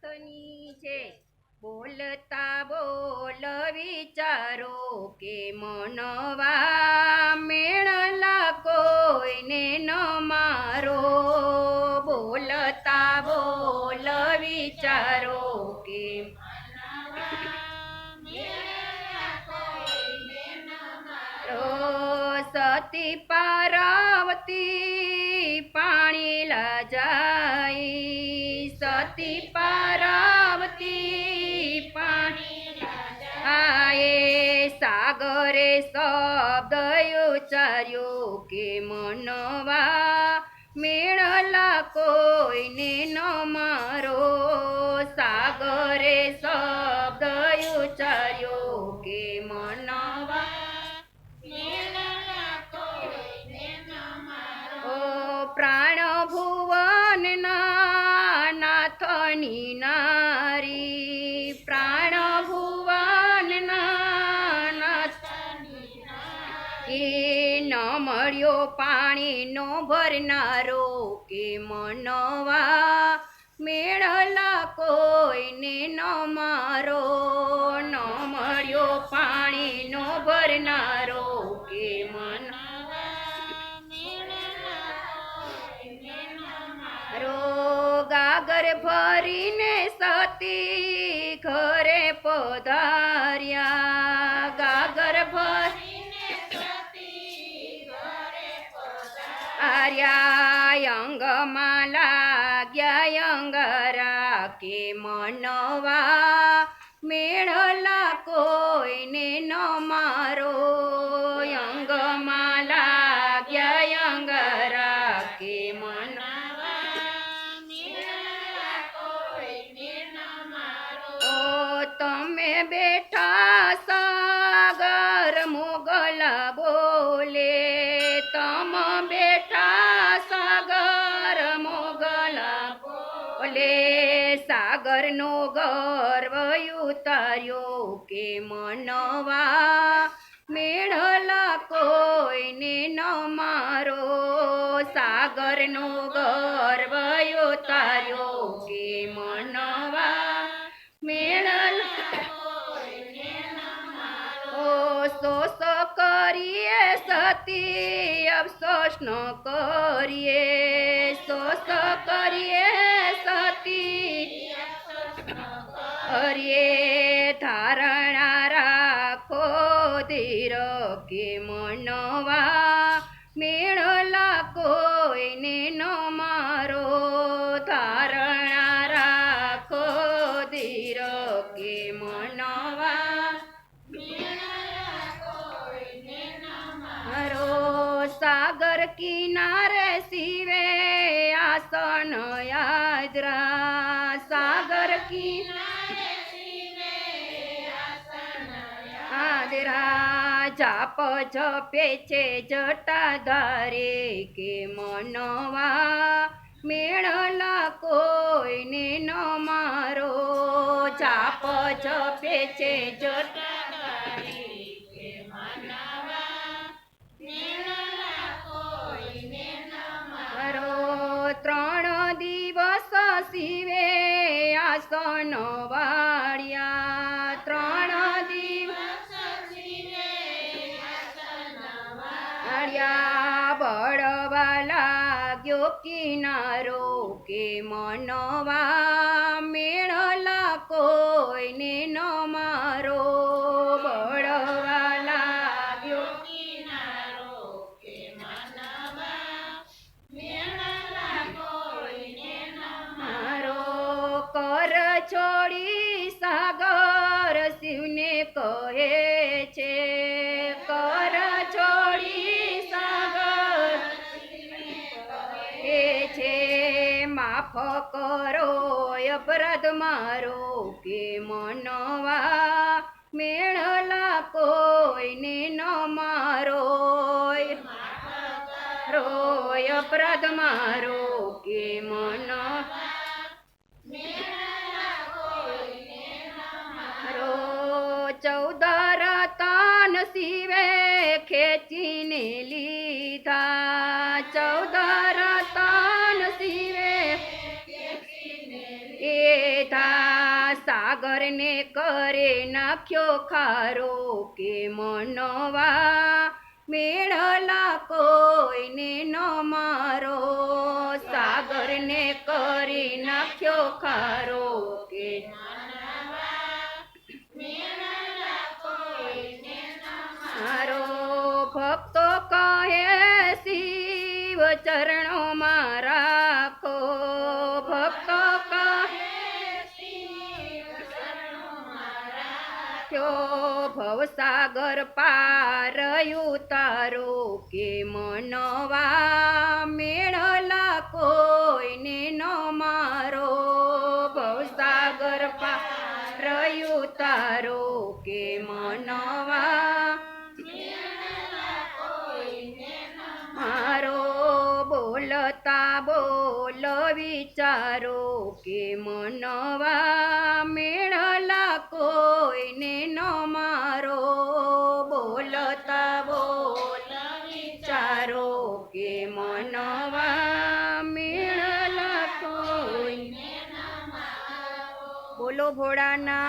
નાથની છે બોલતા બોલ વિચારો કે મનવા મેળલા કોઈને ન મારો બોલતા બોલ વિચારો કે સતી પાર્વતી પાણી લા જાય સતી પાર્વતી પાણી આયે સાગરે શબ્દ ઉચ્ચાર્યો કે મનવા મેળલા કોઈને ન મારો સાગરે શબ્દ ઉચ્ચાર્યો કે મનવા પ્રાણ ભુવનના નાથની નારી પ્રાણ ભુવનના નાથની એ ન મળ્યો પાણીનો ભરનારો કે મનવા મેળલા કોઈને ન મારો ન મળ્યો પાણીનો ભરનારો કે ગાગર ભરીને સતી ઘરે પધાર્યા ગાગર ભરીને સતી ઘરે પધાર્યા અંગમાં લાગ્યા અંગારા કે મનવા મેળલા કોઈને ન મારો અંગમાં લાગ્યા અંગારા કે તમે બેઠા સાગર મોગલા બોલે તમ બેઠા સાગર મોગલા બોલે સાગરનો ગર્વ ઉતાર્યો કે મનવા મેળલા કોઈને ન મારો સાગરનો ગર્વ ઉતાર્યો કે મનવા અફસોસ કરીએ સતી અફસોસ ન કરીએ અફસોસ કરીએ સતી કરીએ ધારણા રાખો ધીર કે મનવા મેળલા કોઈને ન મારો ધારણા રાખો ધીર કે મનવા સાગર કિનારે શિવે આસન યાદ્રા સાગર કિનારે શિવે આસન યાદ્રા જાપ જપે છે જટાધારે કે મનવા મેળલા કોઈને ન મારો જાપ જપે છે જટાધારે કે મનવા ત્રણ દિવસ શિવે આસન વાળ્યા ત્રણ દિવસ શિવે આસન વાળ્યા બળવા લાગ્યો કિનારો કે મનવા મેળલા કોઈને ન મારો બળવા લાગ્યો કિનારો કે છોડી સાગર શિવને કહે છે કર છોડી સાગર કહે છે માફ કરો અપરાધ મારો કે મનવા મેળલા કોઈને ન મારો અપરાધ મારો કે મનવા ચૌદર તાન શિવે ખેંચીને લીધા ચૌદર તાન શિવે એ થા સાગરને કરે નાખ્યો ખારો કે મનવા મેળલા કોઈને ન મારો સાગરને કરી નાખ્યો ખારો કે મારો ભક્તો કહે શિવ ચરણોમાં રાખો ભક્તો કહે ભવસાગર પાર ઉતારો કે મનવા મેળલા કોઈને ન મારો ભવસાગર પાર ઉતારો કે મનવા મારો બોલતા બોલ વિચારો કે મનવા મેળલા કોઈને ન મારો બોલતા બોલ વિચારો કે મનવા મેળલા કોઈને ન મારો બોલો ભોળાના